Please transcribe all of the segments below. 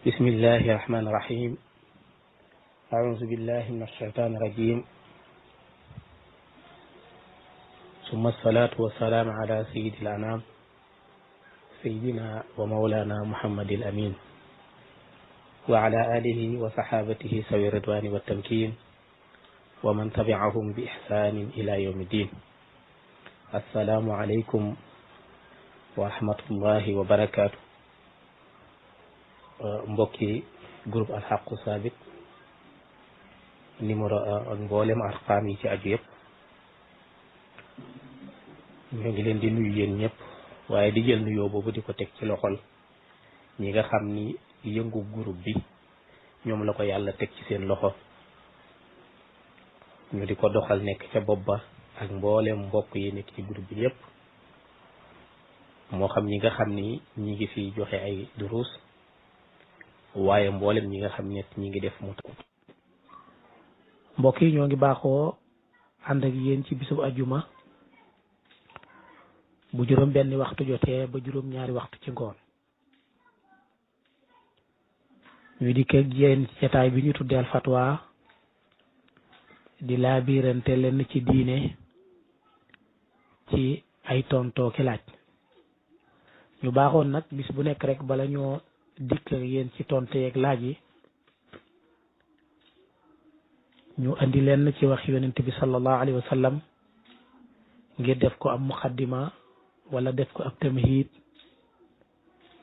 بسم الله الرحمن الرحيم أعوذ بالله من الشيطان الرجيم ثم الصلاة والسلام على سيد الأنام سيدنا ومولانا محمد الأمين وعلى آله وصحابته سوي الرضوان والتمكين ومن تبعهم بإحسان إلى يوم الدين. السلام عليكم ورحمة الله وبركاته. mbokki groupe alxaqu sabit numéro 1 ak mboolem arqaam yi ci aju yëpp ñoo ngi leen di nuyu yéen ñëpp, waaye di jël nuyoo boobu di ko teg ci loxol ñi nga xam ni yëngu groupe bi ñoom la ko yàlla teg ci seen loxo ñu di ko doxal nekk ca bopp ba ak mboolem mbokk yi nekk ci groupe bi yëpp, moo xam ñi nga xam ni ñi ngi fi joxe ay duruus waaye mboolem ñi nga xam ne ñi ngi def mu mbokk yi ñoo ngi baaxoo ànd ak yéen ci bisub ajuma bu juróom benni waxtu jotee ba juróom ñaari waxtu ci ngoon ñu di keg yéen ci jotaay bi ñu tuddee al fatwa di laabirante lenn ci diine ci ay tontoo ki laaj. ñu baaxoon nag bis bu nekk rek bala ñoo dikk yéen ci tonte yeeg laaj yi ñu andi leen ci wax yonent bi sallallahu alayhi wa sallam ngir def ko am muqaddima wala def ko ab tamhid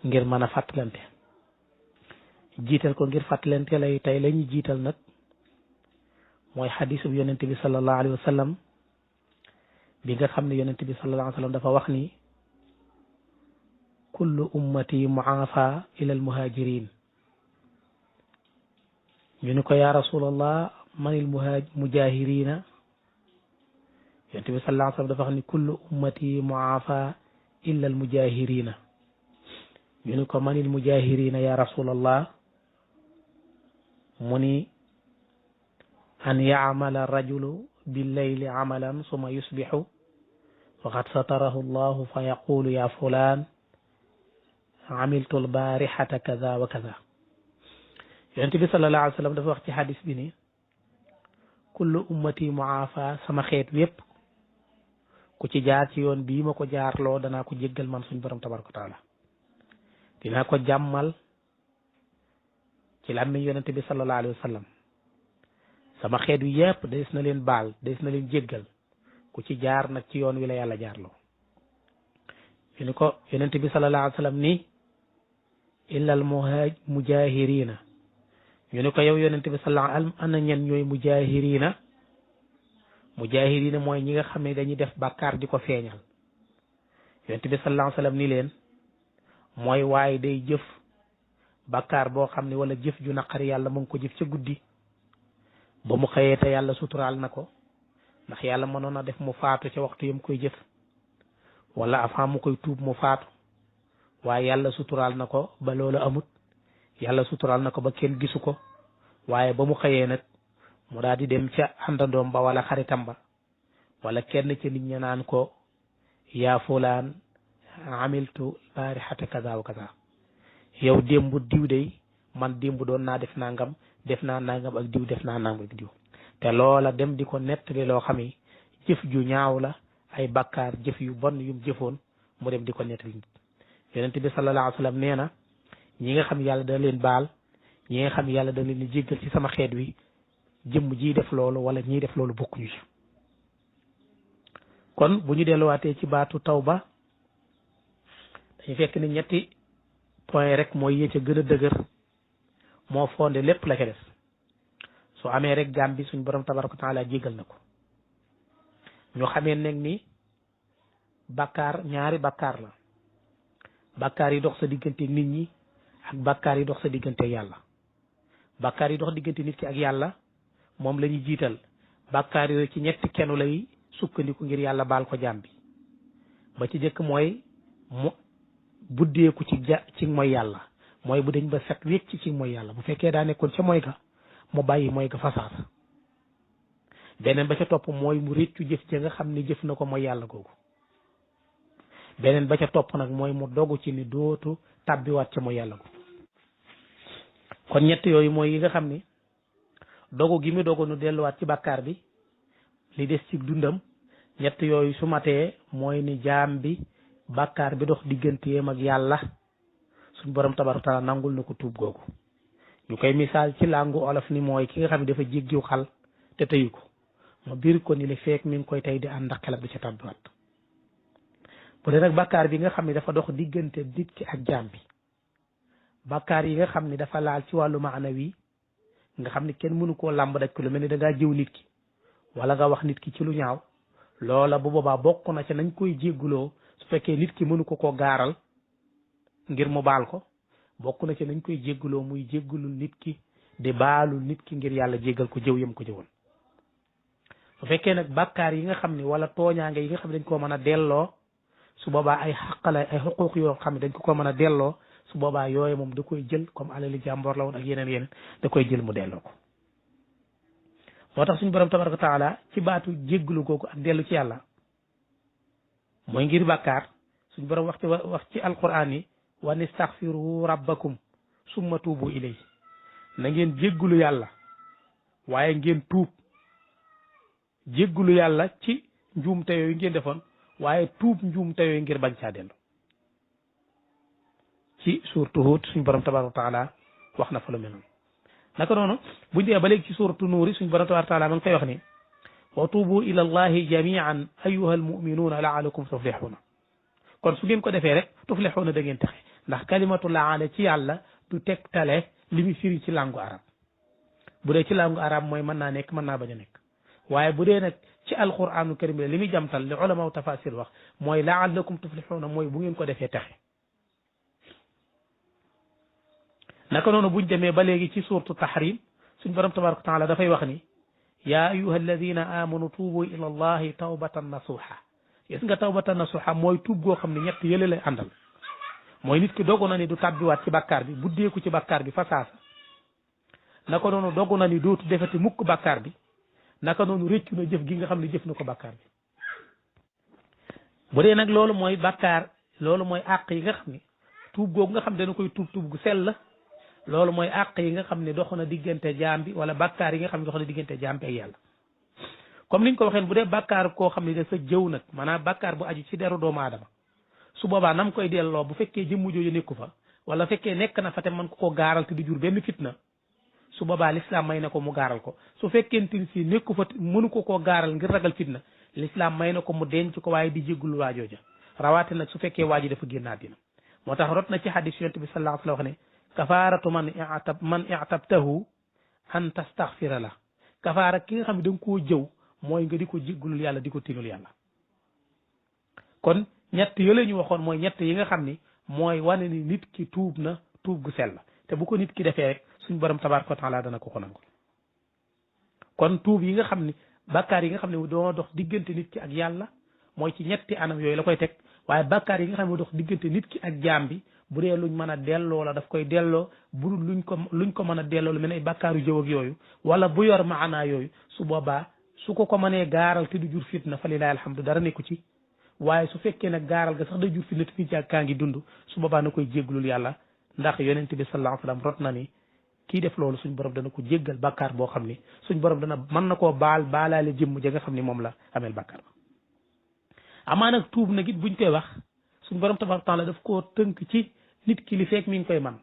ngir mën a fàttalante. jiital ko ngir fàttalante lay tey la ñu jiital nag mooy xadisu yonent bi sallallahu alayhi wa sallam bi nga xam ne yonent bi sallallahu alayhi wa sallam dafa wax ni kullu ummati muafa ila al muhajirin. ñu ni ko yaa rasulallah manil mujahirina. yonent bi sallallahu alayhi wa sallam dafa wax ni kullu ummati muafa illa al mujahirina. ñu ni ko manil mujahirina ya rasulallah. mu ni an yacmala rajulu billayli amalan summa yusbixu faqad satarahu allahu fa yaqulu ya fulan amiltu albarixata kaza wa kaza. yonent bi sallallahu alayhi wa sallam dafa wax ci xadis bi ni kullu ummati muafa, sama xeet wépp ku ci jaar ci yoon bii ma ko jaarloo danaa ko jéggal man suñ borom tabaraka wa taala. dinaa ko jàmmal ci làmmiñ yonent bi sallallahu alayhi wa sallam. sama xeet wi yépp des na leen baal, des na leen jéggal ku ci jaar nag ci yoon wi la yàlla jaarloo. ñu ni ko yonent bi sallallahu alayhi wa sallam ni illa al mujahirina. ñu ni ko yow yonent bi sallallahu alayhi wa sallam ana ñen ñooy mujahirina. mujahirina mooy ñi nga xam ne dañuy def bàkkaar di ko feeñal. yonent bi sallallahu alayhi wa sallam ni leen mooy waaye day jëf bàkkaar boo xam ne wala jëf ju naqari yàlla mu ngi ko jëf ca guddi ba mu xëyee te yàlla suturaal na ko, ndax yàlla mënoon a def mu faatu ca waxtu yam koy jëf wala avant mu koy tuub mu faatu, waaye yàlla suturaal na ko ba loolu amut. yàlla suturaal na ko ba kenn gisu ko, waaye ba mu xëyee nag mu daal di dem ca àndandoom ba wala xaritam ba wala kenn ca nit ña naan ko yaa fulaan amiltu barixata kaza wa kaza. yow démb diw day man démb doon naa def nangam, def naa nangam ak diw, def naa nangam ak diw. te loola dem di ko nettali loo xam ne jëf ju ñaaw la, ay bakkaar jëf yu bon yum jëfoon mu dem di ko nettali nit. yonent bi sallallahu alayhi wa sallam nee na ñi nga xam yàlla da leen baal, ñi nga xam yàlla da leen di jéggal ci sama xeet wi, jëmm ji def loolu wala ñiy def loolu bokkuñu ci. kon bu ñu delluwaatee ci baatu tawba dañu fekk ni ñetti point rek mooy yee ca gën a dëgër moo fondé lépp la ca des. su amee rek jaam bi suñ borom tabaraka wa taala jéggal na ko. ñu xamee nag ni bàkkaar ñaari bàkkaar la. bàkkaar yi dox sa diggante nit ñi ak bàkkaar yi dox sa diggante yàlla. bàkkaar yi dox diggante nit ki ak yàlla moom la ñuy jiital. bàkkaar yooyu ci ñetti kennu lay sukkandiku ngir yàlla baal ko jaam bi. ba ci jëkk mooy mu buddeeku ci mooy yàlla, mooy bu dañ ba set wécc ci mooy yàlla. bu fekkee daa nekkoon ca mooy ga mu bàyyi mooy ga fasaasa. beneen ba ca topp mooy mu réccu jëf ja nga xam ne jëf na ko mooy yàlla googu. beneen ba ca topp nag mooy mu dogu ci ni dootu tàbbiwaat ca mooy yàlla googu. kon ñett yooyu mooy yi nga xam ni dogu gi mu dogu nu delluwaat ci bàkkaar bi li des ci dundam ñett yooyu su matee mooy ni jaam bi bàkkaar bi dox digganteem ak yàlla suñ borom tabaaraka taala nangul na ko tuub googu ñu koy misaal ci làngu olof ni mooy ki nga xam ne dafa jéggiw xal te tëyu ko ma biir ko ni li feek mi ngi koy tey di ànd ak xelam di ca tàbbiwaat bu dee nag bàkkaar bi nga xam ne dafa dox diggante nit ki ak jaam bi bàkkaar yi nga xam ne dafa laal ci wàllu maanawi nga xam ne kenn mënu koo làmb daj ko lu mel ni da ngaa jëw nit ki wala nga wax nit ki ci lu ñaaw loola bu boobaa bokk na ca nañ koy jégguloo su fekkee nit ki mënu ko koo gaaral ngir mu baal ko bokk na ci nañ koy jégguloo muy jéggulul nit ki di baalu nit ki ngir yàlla jéggal ko jëw yam ko jëwoon su fekkee nag bàkkaar yi nga xam ne wala tooñaange yi nga xam ne dañ koo mën a delloo su boobaa ay xaqala ay xuquuq yoo xam ne dañ ko mën a delloo su boobaa yooyu moom da koy jël comme alali jàmboor la woon ak yeneen da koy jël mu delloo ko moo tax suñu borom tabaraka taala ci baatu jégglu googu ak dellu ci yàlla mooy ngir bàkkaar suñu borom wax ci alquran yi wa nistaxfiru rabbakum summa tuubu ilay na ngeen jégglu yàlla waaye ngeen tuub jégglu yàlla ci njuumte yooyu ngeen defoon waaye tuub njuumte yooyu ngir bañ caa dellu ci suuratu Huud suñu borom tabaraka taala wax na fa lu mel noonu naka noonu buñ dee ba léegi ci suuratu Nuur suñu borom tabaraka taala ma ngi koy wax ni wa tuubu ila allahi jamian ayuha almuminuuna laalakum tuflixuuna kon su ngeen ko defee rek tuflixuuna da ngeen taxe ndax kalimatu laala ci yàlla du tegtale li mu firi ci langue arab bu dee ci langue arab mooy mën naa nekk mën naa bañ a nekk waaye bu dee nag ci alquranu karim bi li muy jamtal li ulama tafasir wax mooy laalakum tuflixuuna mooy bu ngeen ko defee taxe naka noonu buñ demee ba léegi ci suuratu tahrim suñ borom tabaraka taala dafay wax ni yaa ayuha alladina amanu tuubu ila allahi tawbatan nasuha gis nga tawbatan nasuha mooy tuub goo xam ne ñett yële lay àndal mooy nit ki dogu na ni du tàbbiwaat ci bàkkaar bi buddeeku ci bàkkaar bi fa saasa naka noonu dogu na ni dootu defati mukk bàkkaar bi naka noonu rëccu na jëf gi nga xam ne jëf na ko bàkkaar bi bu dee nag loolu mooy bàkkaar loolu mooy àq yi nga xam ne tuub googu nga xam ne dana koy tuub gu sell loolu mooy àq yi nga xam ne dox na diggante jaam bi wala bàkkaar yi nga xam ne dox na diggante jaam bi ak yàlla comme niñ ko waxee bu dee bàkkaar koo xam ne dafa jëw nag maanaam bàkkaar bu aju ci deru doomu aadama su boobaa nam koy delloo bu fekkee jëmmu jooju nekku fa wala fekkee nekk na fa te mën ko ko gaaral te du jur benn fitna su boobaa l'islam may na ko mu gaaral ko su fekkente ni si nekku fa mënu ko koo gaaral ngir ragal fitna l'islam may na ko mu denc ko waaye di jéggulu waajooja rawaate nag su fekkee waaji dafa génn àddina moo tax rot na ci hadis yonent bi sallallahu alayhi wa sallam wax ne kafaaratu man i'tabtahu an tastaxfira la kafaara ki nga xam ne da nga koo jëw mooy nga di ko jéggulul yàlla di ko tinul yàlla kon ñett yële ñu waxoon mooy ñett yi nga xam ni mooy wane ni nit ki tuub na tuub gu sell te bu ko nit ki defee rek suñ borom tabaaraka wa taala dana ko nangul kon tuub yi nga xam ni bàkkaar yi nga xam ne doo dox diggante nit ki ak yàlla mooy ci ñetti anam yooyu la koy teg waaye bàkkaar yi nga xam ne dox diggante nit ki ak jaam bi bu dee luñ mën a delloo la daf koy delloo bu dul luñ ko mën a delloo lu mel ne ay bàkkaaru jëw ak yooyu wala bu yor maanaa yooyu su boobaa su ko mënee gaaral te du jur fitna fa lilahi alhamdu dara nekku ci waaye su fekkee nag gaaral ga sax day jur fitna te nit ak kaa ngi dund su boobaa na koy jégglul yàlla ndax yonent bi sallallahu alayhi wa sallam rot na ni kii def loolu suñ borom dana ko jéggal bàkkaar boo xam ni suñ borom dana mën na koo baalaale jëmm ja nga xam ni moom la ameel bàkkaar ba amaa nag tuub nag it buñ koy wax suñ borom tabaaraka taala daf koo tënk ci nit ki li feek mi ngi koy man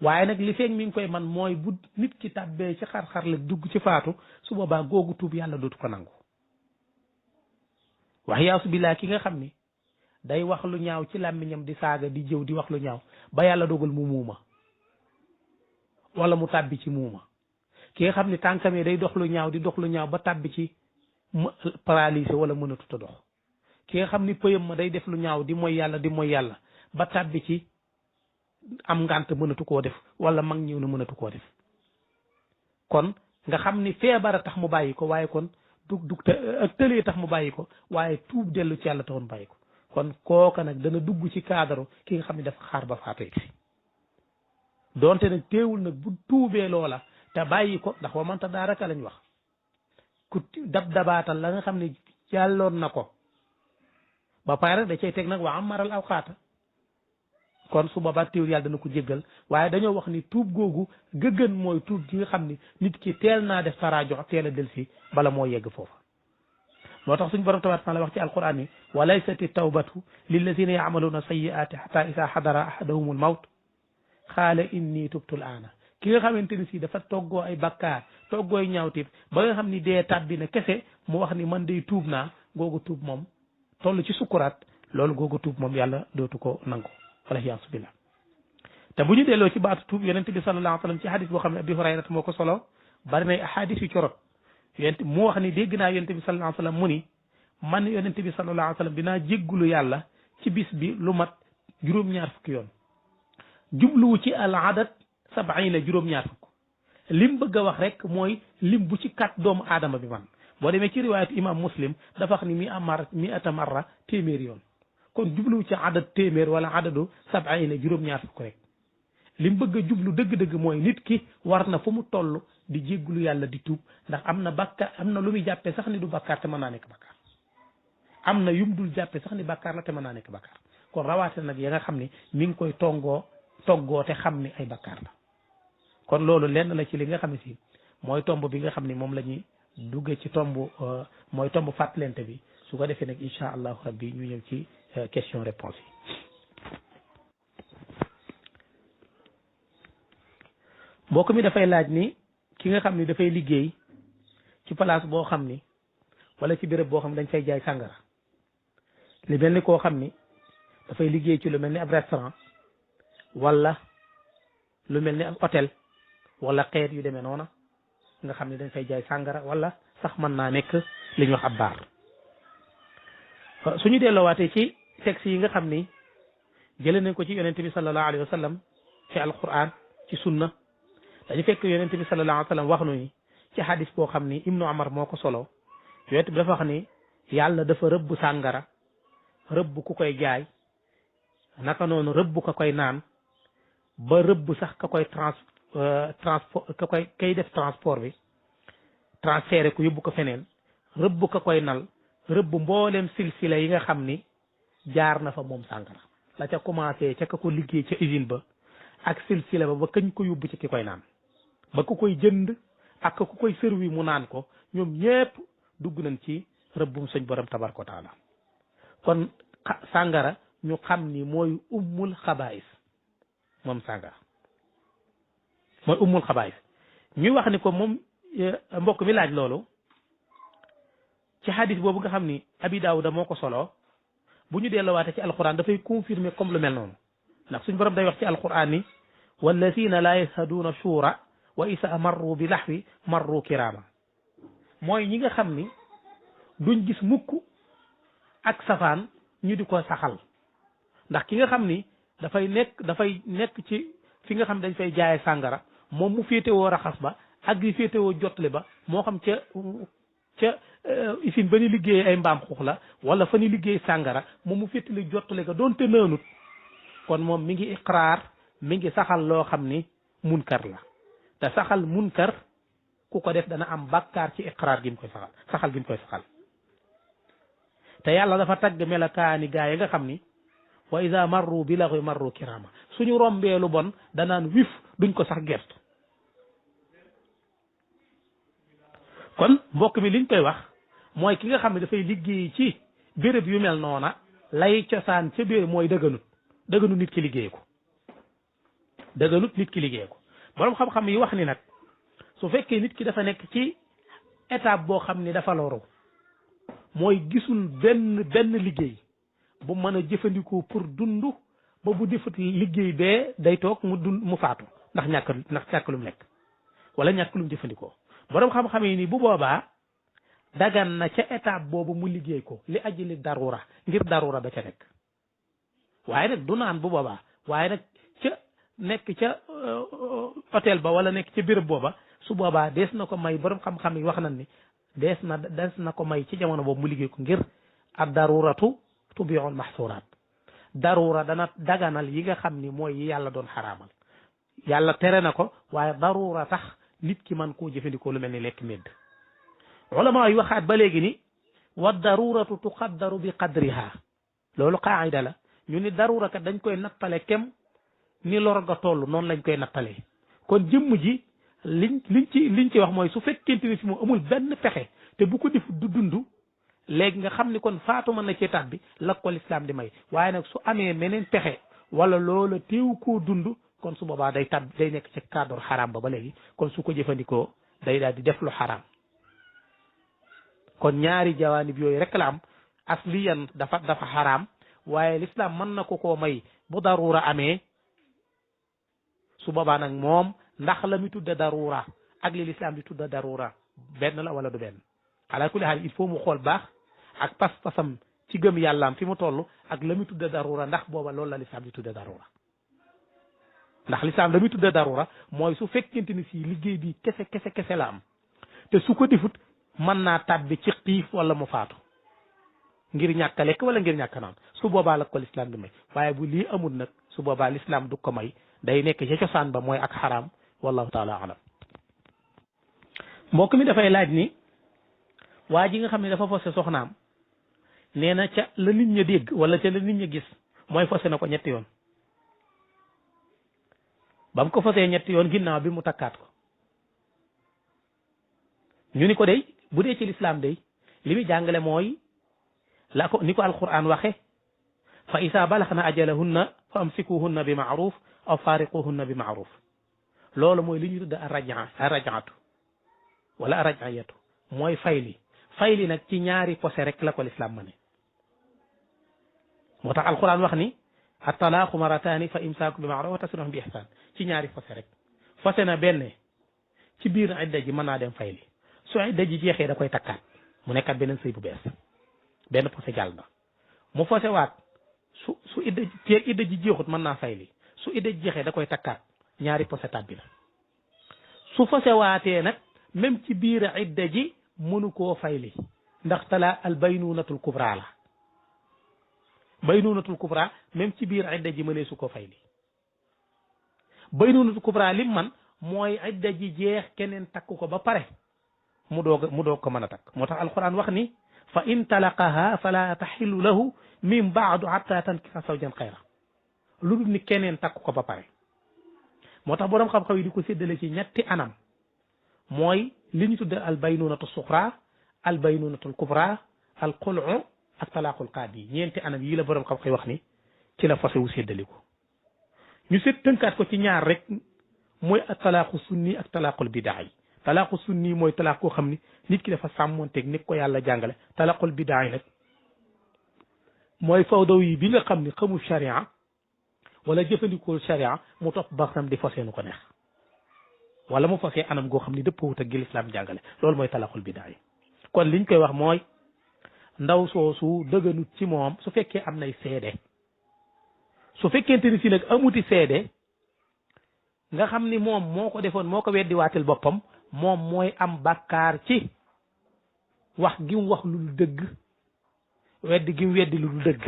waaye nag li feek mi ngi koy man mooy bu nit ki tàbbee ci xar-xar la dugg ci faatu su boobaa googu tuub yàlla dootu ko nangu wax yaasu billaa ki nga xam ni day wax lu ñaaw ci làmmiñam di saaga di jëw di wax lu ñaaw ba yàlla dogal mu muuma wala mu tàbbi ci muuma ki nga xam ni tànkam day dox lu ñaaw di dox lu ñaaw ba tàbbi ci paralysé wala mënatut a dox ki nga xam ni pëyam ma day def lu ñaaw di mooy yàlla ba tàbbi ci am ngànt mënatu koo def wala mag ñëw na mënatu koo def kon nga xam ni feebar a tax mu bàyyi ko waaye kon du ak tëlee tax mu bàyyi ko waaye tuub dellu ci yàlla taxoon bàyyi ko kon kooka nag dana dugg ci cadre ki nga xam ne dafa xaar ba faatu si donte nag teewul nag bu tuubee loola te bàyyi ko ndax wa manta daaraka lañ wax ku dabaatal la nga xam ne jàlloon na ko ba pare da cay teg nag wa amaral awqaata kon su boobaa teewul yàlla dana ko jéggal waaye dañoo wax ni tuub googu gëgën mooy tuub gi nga xam ni nit ki teel naa def taraajo teel a delsi bala moo yegg foofa moo tax suñu borom tabaaraka taala wax ci alquran ni wa laysati tawbatu lillazina ya'maluna sayyi'ati hatta isa hadara ahadahumul mawt xaala inni tubtu al-aana ki nga xamante ni si dafa toggoo ay bakkaar toggooy ñaawteef ba nga xam ni dee tàbbi na kese mu wax ni man day tuub naa googu tuub moom toll ci sukuraat loolu googu tuub moom yàlla dootu ko nangu wala yaasu billah te bu ñu delloo ci baatu tuub yonent bi sallallahu alayhi wa sallam ci hadis boo xam ne Abi Hurayra moo ko solo bari nay hadis yu corot yonent mu wax ni dégg naa yonent bi sallallahu alayhi wa sallam mu ni man yonent bi sallallahu alayhi wa sallam dinaa jéggulu yàlla ci bis bi lu mat juróom-ñaar fukki yoon jubluwu ci al adad sabaina juróom-ñaar fukk lim bëgg a wax rek mooy lim bu ci kat doomu aadama bi man boo demee ci riwaayatu imam muslim dafa wax ni mi ata marra téeméer yoon kon jubluwu ci adad téeméer wala adadu sabaina juróom-ñaar fukk rek lim bëgg a jublu dëgg-dëgg mooy nit ki war na fu mu toll di jéggulu yàlla di tuub ndax am na bakkaar am na lu muy jàppee sax ni du bakkaar te mën naa nekk bakkaar am na yum dul jàppee sax ni bakkaar la te mën naa nekk bakkaar kon rawaate nag ya nga xam ni mi ngi koy toggoo te xam ni ay bakkaar la kon loolu lenn la ci li nga xam ne si mooy tomb bi nga xam ni moom la ñuy dugge ci tomb mooy tomb fàttalente bi su ko defee nag incha allahu rabbi ñu ñëw ci question réponse yi mbokk mi dafay laaj ni ki nga xam ni dafay liggéey ci place boo xam ni wala ci béréb boo xam ne dañ fay jaay sàngara li mel ni koo xam ni dafay liggéey ci lu mel ni ab restaurant wala lu mel ni ab hôtel wala xeet yu demee noona nga xam ne dañ fay jaay sàngara wala sax mën naa nekk li ñuy wax ab baar suñu delloowaatee ci texte yi nga xam ni jëlee nañ ko ci yonente bi sallallahu alayhi wa sallam ci alquran ci sunna dañu fekk yonente bi sallallahu alayhi wa sallam wax nu ni ci hadis boo xam ni ibnu Umar moo ko solo yonente bi dafa wax ni yàlla dafa rëbb sàngara rëbb ku koy jaay naka noonu rëbb ka koy naan ba rëbb sax ka koy transport ka koy kay def transport bi transféré ko yóbbu ko feneen rëbb ka koy nal rëbb mboolem silsila yi nga xam ni jaar na fa moom sàngara la ca commencé ca ka ko liggéey ca usine ba ak silsila ba kañ ko yóbbu ci ki koy naan ba ku koy jënd ak ku koy servi mu naan ko ñoom ñépp dugg nañ ci rëbbum suñ borom tabaraka wa taala kon sàngara ñu xam ni mooy ummul xabaayis moom sàngara mooy ummul xabaayis ñuy wax ni ko moom mbokk mi laaj loolu ci hadis boobu nga xam ni abi daawuda moo ko solo bu ñu delluwaate ci alquran dafay confirmer comme lu mel noonu ndax suñ borom day wax ci alquran ni wallazina laa yashhaduuna shuura wa isa marru bi laxwi marru kirama mooy ñi nga xam ni duñ gis mukk ak safaan ñu di ko saxal ndax ki nga xam ni dafay nekk ci fi nga xam dañ fay jaaye sàngara moom mu féetewoo raxas ba ak di féetewoo jotle ba moo xam ca usine ba ñu liggéey ay mbaam xuux la wala fa ñu liggéey sàngara moom mu féetali jotle ga doonte naanut kon moom mi ngi iqraar mi ngi saxal loo xam ni munkar la te saxal munkar ku ko def dana am bàkkaar ci iqraar gi mu koy saxal gi mu koy saxal te yàlla dafa tagg melakaani gaa yi nga xam ni wa ida marru bi laxwi marru kirama suñu rombee lu bon danaan wif duñ ko sax gert kon mbokk mi liñ koy wax mooy ki nga xam ne dafay liggéey ci béréb yu mel noona lay cosaan ca biir mooy dëgganut nit ki liggéey ko dëgganut nit ki liggéey ko boroom xam-xam yi wax ni nag su fekkee nit ki dafa nekk ci étape boo xam ni dafa loru mooy gisul benn liggéey bu mën a jëfandikoo pour dund ba bu defut liggéey bee day toog mu faatu ndax ñàkk lu mu lekk wala ñàkk lu mu jëfandikoo boroom xam-xam yi ni bu boobaa dagan na ca étape boobu mu liggéey ko li ajli darura ngir darura ba ca nekk waaye nag du naan bu boobaa waaye nag ca nekk ca hôtel ba wala nekk ca béréb booba su boobaa dees na ko may boroom xam-xam yi wax nañ ni dees na ko may ci jamono boobu mu liggéey ko ngir ad daruratu tubiul mahsuraat darura dana daganal yi nga xam ni mooy yi yàlla doon xaraamal yàlla tere na ko waaye darura tax nit ki man koo jëfandikoo lu mel ni lekk medd ulama yi waxaat ba léegi ni wa daruratu tuqaddaru bi qadriha loolu qaayida la ñu ni darura kat dañ koy nattale kem ni lor ga toll noonu lañ koy nattalee kon jëmm ji liñ ci wax mooy su fekkente ni si moom amul benn pexe te bu ko def du dund léegi nga xam ni kon faatu mën na cee tàbbi la ko lislaam di may waaye nag su amee meneen pexe wala loola teew koo dund kon su boobaa day nekk ci cadre xaraam ba léegi kon su ko jëfandikoo day daal di def lu xaraam kon ñaari jawaanib yooyu rek la am asliyan dafa xaraam waaye lislaam mën na ko koo may bu daruura amee su boobaa nag moom ndax la mi tudda daruura ak li lislaam di tudda daruura benn la wala du benn ala kulli haal il faut mu xool baax ak pas-pasam ci gëm yàllaam fi mu toll ak la mi tudda daruura ndax booba loolu la lislaam di tudda daruura ndax lislaam la mi tudda daruura mooy su fekkente ni si liggéey bi kese la am te su ko defut mën naa tàbbi ci xiif wala mu faatu ngir ñàkk a lekk wala ngir ñàkk a naan su boobaa la ko lislaam di may waaye bu lii amul nag su boobaa lislaam du ko may day nekk ca cosaan ba mooy ak xaraam wallahu taala alam mbokk mi dafay laaj ni waa ji nga xam ne dafa fase soxnaam nee na ca la nit ña dégg wala ca la nit ña gis mooy fase na ko ñetti yoon ba mu ko fasee ñetti yoon ginnaaw bi mu takkaat ko ñu ni ko day bu dee ci lislaam day li muy jàngale mooy la ko ni ko alquran waxe fa isa balaxna ajalahunna fa amsikuhunna bi maaruf aw faariquhunna bi maaruf loolu mooy li ñu tudd arrajaatu wala arrajayatu mooy fayli nag ci ñaari posé rek la ko lislaam ma ne moo tax alquran wax ni attalaaku marataani fa imsaaku bi maaruf wa tasrihun bi ihsaan ci ñaari posé rek posé na benn ci biir idda ji mën naa dem fayli su idda ji jeexee da koy takkaat mu nekkat beneen sëy bu bees benn posé jàll na mu posé waat su idda ji jeexut mën naa fayli su idda ji jeexee da koy takkaat ñaari posé tàbbi la su posé waatee nag même ci biir idda ji mënu koo fayli ndax talaa al baynunatul kubra la baynunatul kubra même ci biir idda ji mënee su ko fayli baynunatul kubra lim man mooy idda ji jeex keneen takk ko ba pare mu doog ko mën a takk moo tax alquran wax ni fa in talaqaha fala taxillu lahu min baadu hatta tankixa zawjan xayra lu dul ni keneen takk ko ba pare moo tax boroom xam-xam yi di ko séddale ci ñetti anam mooy li ñu tudde al baynunatu suxra al baynunatul kubra al xulu ak talaaqul qaadi ñeenti anam yii la boroom xam-xam yi wax ni ci la fase wu séddaliku ñu seet tënkaat ko ci ñaar rek mooy ak talaaqu sunni ak talaaqul bidaa yi talaaqu sunni mooy talaaq koo xam ni nit ki dafa sàmmonteeg ni ko yàlla jàngale talaaqul bidaa yi nag mooy fawdaw yi bi nga xam ni xamul sharia wala jëfandikoo sharia mu topp baxam di fase nu ko neex wala mu fase anam goo xam ni dëppawut ak gi lislaam jàngale loolu mooy talaaqul bidaa yi kon liñ koy wax mooy ndaw soosu dëgganut ci moom su fekkee am nay seede su fekkente ni si nag amuti seede nga xam ni moom moo ko defoon moo ko weddi waatil boppam moom mooy am bàkkaar ci wax gi mu wax lu dul dëgg weddi gi mu weddi lu dul dëgg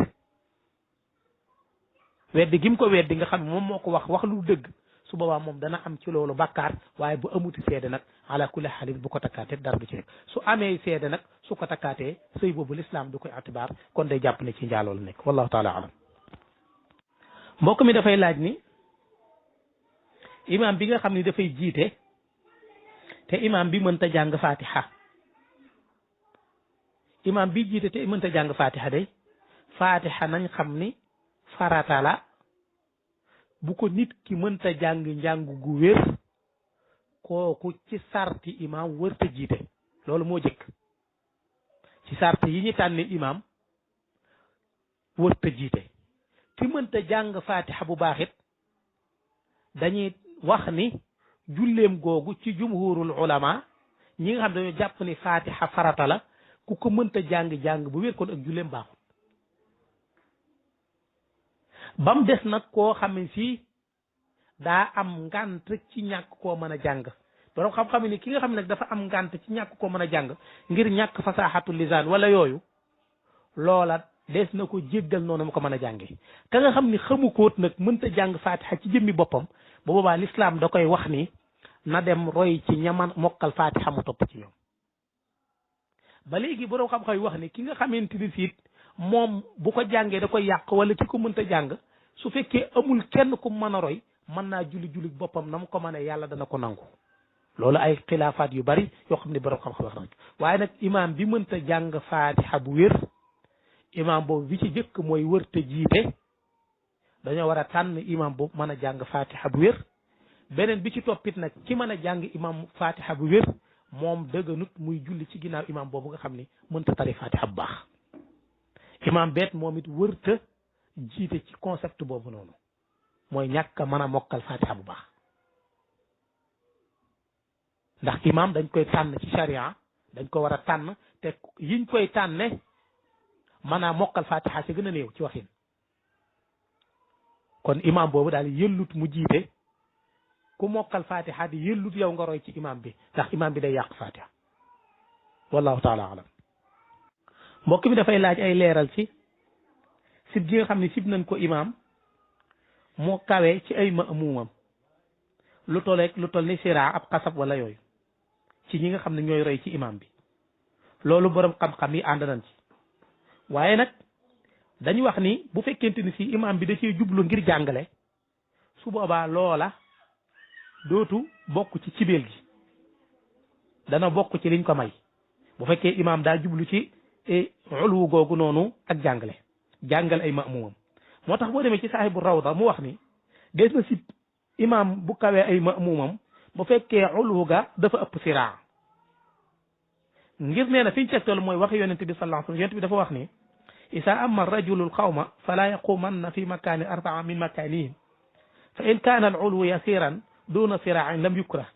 weddi gi mu ko weddi nga xam ne moom moo ko wax lu dul dëgg su boobaa moom dana am ci loolu bàkkaar waaye bu amuti seede nag ala kulli xaalis bu ko takkaatee dara du ci nekk su amee seede nag su ko takkaatee sëy boobu lislaam du koy atibaar kon day jàpp ne ci njaaloo la nekk wallahu taala alam mbokk mi dafay laaj ni imaam bi nga xam ni dafay jiite te imaam bi mënta jàng fatiha imaam bi jiite te mënta jàng fatiha day fatiha nañ xam ni farata la bu ko nit ki mënta jàng njàng gu wér kooku ci sarti imaam wërta jiite loolu moo jëkk ci sarti yi ñu tànni imaam wërta jiite ki mënta jàng fatiha bu baax it dañuy wax ni julleem googu ci jumhurul ulama ñi nga xam dañoo jàpp ni fatiha farata la ku ko mënta jàng bu wér kon ak julleem baaxul ba mu des nag koo xam ne si daa am ngant ci ñàkk koo mën a jàng borom xam-xam ni ki nga xam ne nag dafa am ngant ci ñàkk koo mën a jàng ngir ñàkk fasaxatul lisaan wala yooyu loola des na ko jéggal noonu mu ko mën a jàngee ka nga xam ni xamu koot nag mënta jàng fatiha ci jëmmi boppam ba boobaa lislaam da koy wax ni na dem roy ci ñaman mokkal fatiha mu topp ci ñoom ba léegi borom xam-xam yi wax ni ki nga xamante ni siit moom bu ko jàngee da koy yàq wala ki ko mënta jàng su fekkee amul kenn ku mën a roy mën naa julli boppam na mu ko mënee yàlla dana ko nangu loolu ay xilaafaat yu bari yoo xam ne borom xam-xam wax nañ waaye nag imaam bi mënta jàng faatiha bu wér imaam boobu bi ci jëkk mooy wër te jiite dañoo war a tànn imaam boobu mën a jàng faatiha bu wér beneen bi ci toppit nag ki mën a jàng imaam faatiha bu wér moom dëgganut muy julli ci ginnaaw imaam boobu nga xam ni mënta tari faatiha bu baax imaam beet moom it wërta jiite ci concept boobu noonu mooy ñàkk a mën a mokkal faatiha bu baax ndax imaam dañ koy tànn ci sharia dañ ko war a tànn te yiñ koy tànne mën a mokkal faatiha ci gën a néew ci waxin kon imaam boobu daal yëllut mu jiite ku mokkal faatiha di yëllut yow nga roy ci imaam bi ndax imaam bi day yàq faatiha wallahu taala alam mbokk mi dafay laaj ay leeral ci sib gi nga xam ne sib nañ ko imaam moo kawe ci ay maamumam lu toll ni siraa ab xasab wala yooyu ci ñi nga xam ne ñooy roy ci imaam bi loolu borom xam-xam yi ànd nañ ci waaye nag dañu wax ni bu fekkente ni si imaam bi da cee jublu ngir jàngale su boobaa loola dootu bokk ci cibeel gi dana bokk ci liñ ko may bu fekkee imaam daa jublu ci ulwu googu noonu ak jàngale ay maamumam moo tax boo demee ci saahibu rawda mu wax ni des na si imaam bu kawee ay maamumam bu fekkee ulwu ga dafa ëpp siraa ngir nee na fi ñu tegtal mooy wax yonente bi sallallahu alayhi wasallam yonente bi dafa wax ni isa amma rajulu alqawma fala yaqumanna fi makani arbaa min makanihim fa in kaana al ulwu yasiran duna siraain lam yukrah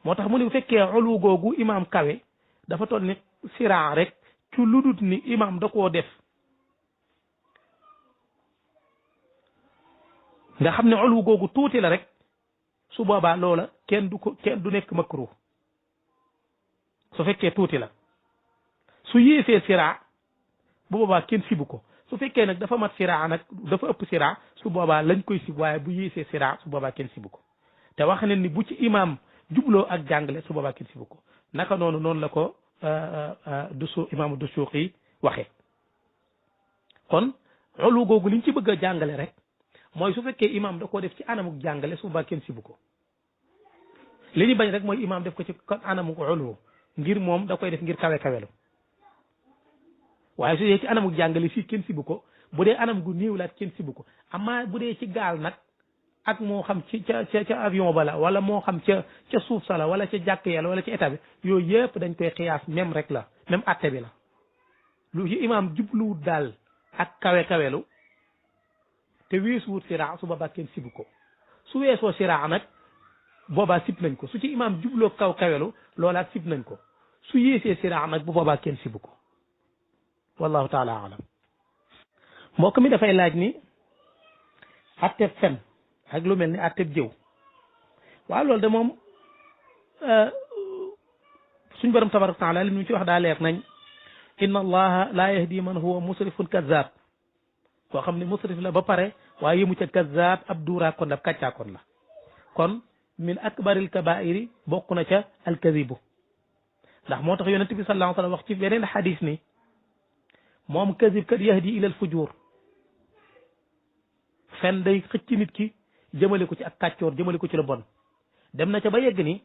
moo tax mu ne bu fekkee ulwu googu imaam kawe dafa toll ni siraa rek ci ludut ni imaam da koo def nga xam ne ulwu googu tuuti la rek su boobaa loola kenn du nekk makruh su fekkee tuuti la su yéesee siraa bu boobaa kenn sibu ko su fekkee nag dafa mat siraa nag dafa ëpp siraa su boobaa lañ koy sib waaye bu yéesee siraa su boobaa kenn sibu ko te wax ne ni bu ci imaam jubloo ak jàngale su boobaa kenn sibu ko naka noonu la ko imaamu Dusuuqi waxee kon ulu googu liñ ci bëgg a jàngale rek mooy su fekkee imaam da koo def ci anamuk jàngale su boobaa kenn sibu ko li ñu bañ rek mooy imaam def ko ci anamuk ulu ngir moom da koy def ngir kawelu waaye su dee ci anamuk jàngale fii kenn sibu ko bu dee anam gu néew laat kenn sibu ko amaa bu dee ci gaal nag ak moo xam ci ca avion ba la wala moo xam ca suuf sa la wala ca jàkk yàlla wala ci état bi yooyu yëpp dañ koy xiyaas même rek la même atte bi la lu ci imaam jubluwut daal ak kawelu te weesuwut siraa su boobaa kenn sibu ko su weesoo siraa nag boobaa sib nañ ko su ci imaam jubloo kawelu loolaat sib nañ ko su yéesee siraa nag bu boobaa kenn sibu ko wallahu taala alam mbokk mi dafay laaj ni atteb fen ak lu mel ni atteb jëw waaw loolu de moom suñ borom tabaraka taala li ñu ci wax daa leer nañ inna allaha la yahdi man huwa musrifun kazzab koo xam ne musrif la ba pare waaye yëmu ca kazzab ab duuraakoon ab kàccaakoon la kon min akbaril kabairi bokk na ca alkazibu ndax moo tax yonent bi sallallahu alayhi wa sallam wax ci beneen xadis ni moom kazib kat yahdi ilal fujur fen day xëcc nit ki jëmale ko ci ak kàccoor jëmale ko ci la bon dem na ca ba yegg ni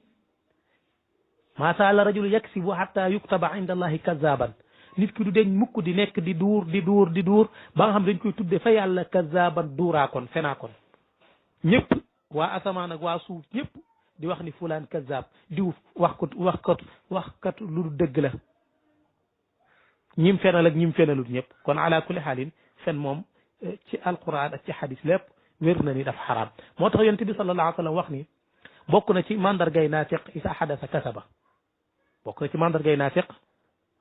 maa saala rajulu yaksibu hatta yuktaba inda allahi kazaban nit ki du deñ mukk di nekk di duur ba nga xam dañ koy tudde fa yàlla kazaban duuraakoon fenaakoon ñëpp waa asamaan ak waa suuf ñëpp di wax ni fulaan kazab diw waxkat lu du dëgg la ñim fenal ak ñim fenalut ñëpp kon ala kulli xaalin fen moom ci alquran ak ci xadis lépp wér na ni daf xaraam moo tax yonent bi sallallahu alayhi wa sallam wax ni bokk na ci mandargay naafiq isa xadasa kasaba bokk na ci mandargay naafiq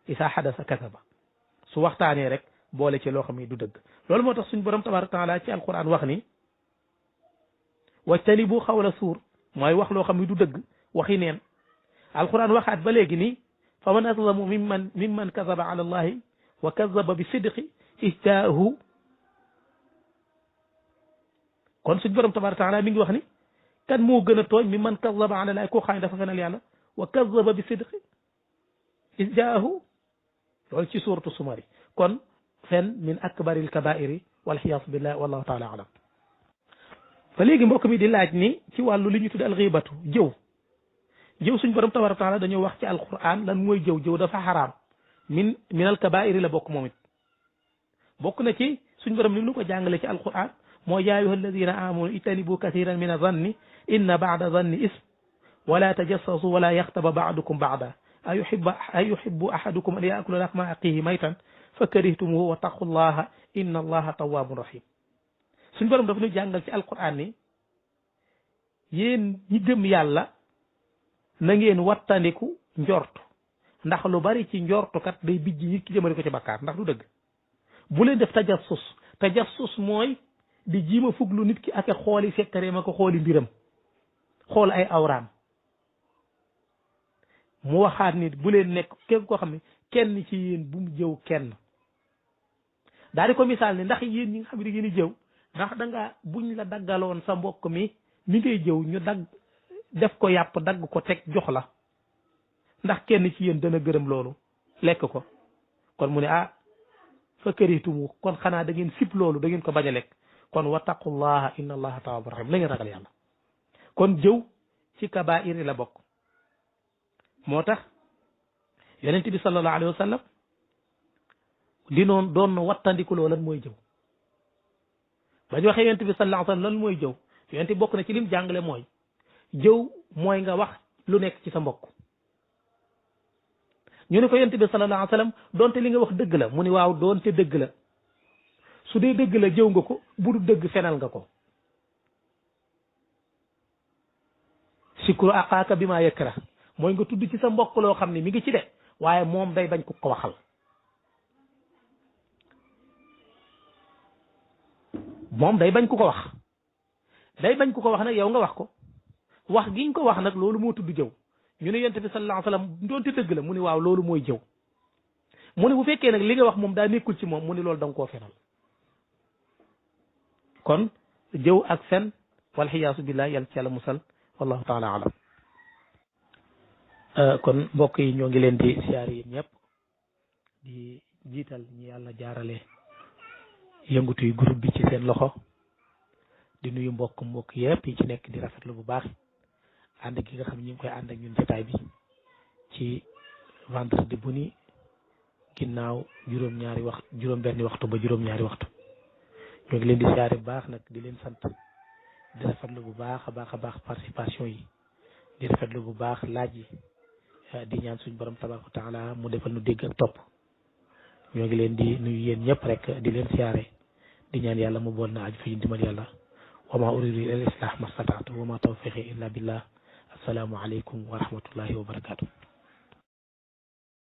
isa xadasa kasaba su waxtaanee rek boole ci loo xam ne du dëgg loolu moo tax suñ borom tabaraka taala ci alquran wax ni wajtanibu xawla suur mooy wax loo xam ne du dëgg waxi neen alquran waxaat ba léegi ni fa man azlamu mimman kazaba ala allahi wa kazaba bi sidqi ijtaahu kon suñ borom tabaraka taala mi ngi wax ni kan moo gën a tooñ mimman kazaba ala allahi koo xam ne dafa fenal yàlla wa kazaba bi sidqi ijtaahu loolu ci suuratu sumari kon fen min akbaril kabairi walxiyaas billah wallahu taala alam ba léegi mbokk mi di laaj ni ci wàllu li ñu tudd alxibatu jëw suñ borom tabaraka taala dañoo wax ci alquran lan mooy jëw dafa xaraam min alkabairi la bokk moom it bokk na ci suñ borom ni mu ko jàngale ci alquran moo yaa ayuha alladina amanu ijtanibu kathiran min azanni inna ba'da zanni ism wala tajassasu wala yaxtaba ba'dukum ba'da ayuhibbu ahadukum an yaakula laxma aqihi maytan fa karihtumuhu wattaqullaha inna allaha tawwabun rahim suñ borom dafa ñu jàngal ci alquran ni yéen ñi gëm yàlla na ngeen wattandiku njortu ndax lu bari ci njortukat day bijj nit ki jëmale ko ci bakkaar ndax du dëgg bu leen def tajassus mooy di jiima fuglu nit ki ak xooli sekkareem ak xooli mbiram xool ay awraam mu waxaat nit bu leen nekk képp koo xam ne kenn ci yéen bu mu jëw kenn daal di ko misaal ne ndax yéen ñi nga xam ne da ngeen di jëw ndax da buñ la daggaloon sa mbokk mi ngay jëw ñu def ko yàpp dagg ko teg jox la ndax kenn ci yéen dana gërëm loolu lekk ko kon mu ne fa karitumu kon xanaa da ngeen sib loolu da ngeen ko bañ a lekk kon wattaqullaha inna allaha tawwabur rahim la ngeen ragal yàlla kon jëw ci kabaa'ir la bokk moo tax yonent bi sallallahu alayhi wa sallam di noon doon na wattandiku loo lan mooy jëw ba ñu waxee yonent bi sallallahu alayhi wa sallam lan mooy jëw yonent bi bokk na ci lim jàngale mooy jëw mooy nga wax lu nekk ci sa mbokk ñu ne ko yonent bi sallallahu alayhi wa sallam doonte li nga wax dëgg la mu ni waaw doonte dëgg la su dee dëgg la jëw nga ko bu du dëgg fenal nga ko sikru aqaaka bi maa yakra mooy nga tudd ci sa mbokk loo xam ne mi ngi ci de waaye moom day bañ ko waxal moom day bañ ku ko wax nag yow nga wax ko wax giñ ko wax nag loolu moo tudd jëw ñu ne yonent bi sallallahu alayhi wa sallam doonte dëgg la mu ni waaw loolu mooy jëw mu ne bu fekkee nag li nga wax moom daa nekkul ci moom mu ni loolu da nga koo fenal kon jëw ak fen wal xiyaasu billah yàlla ci yàlla musal wallahu taala alam kon mbokk yi ñoo ngi leen di siyaar yi ñëpp di jiital ñi yàlla jaarale yëngutuy groupe bi ci seen loxo di nuyu mbokk yëpp yi ci nekk di rafetlu bu baax ànd gi nga xam ñi ngi koy ànd ak ñun jotaay bi ci vendredi bu ni ginnaaw juróom-benni waxtu ba juróom-ñaari waxtu ñoo ngi leen di siyaare bu baax nag di leen sant di rafetlu bu baax a baax participation yi di rafetlu bu baax laaj yi di ñaan suñ borom tabaraka taala mu defal nu dégg ak topp ñoo ngi leen di nuyu yéen ñëpp rek di leen siyaare di ñaan yàlla mu bool na aju fi ñu dimbal yàlla wa ma uridu ila al islah ma stataatu wa ma tawfiqi illa billah assalaamu aleykum wa rahmatullahi wa barakatuh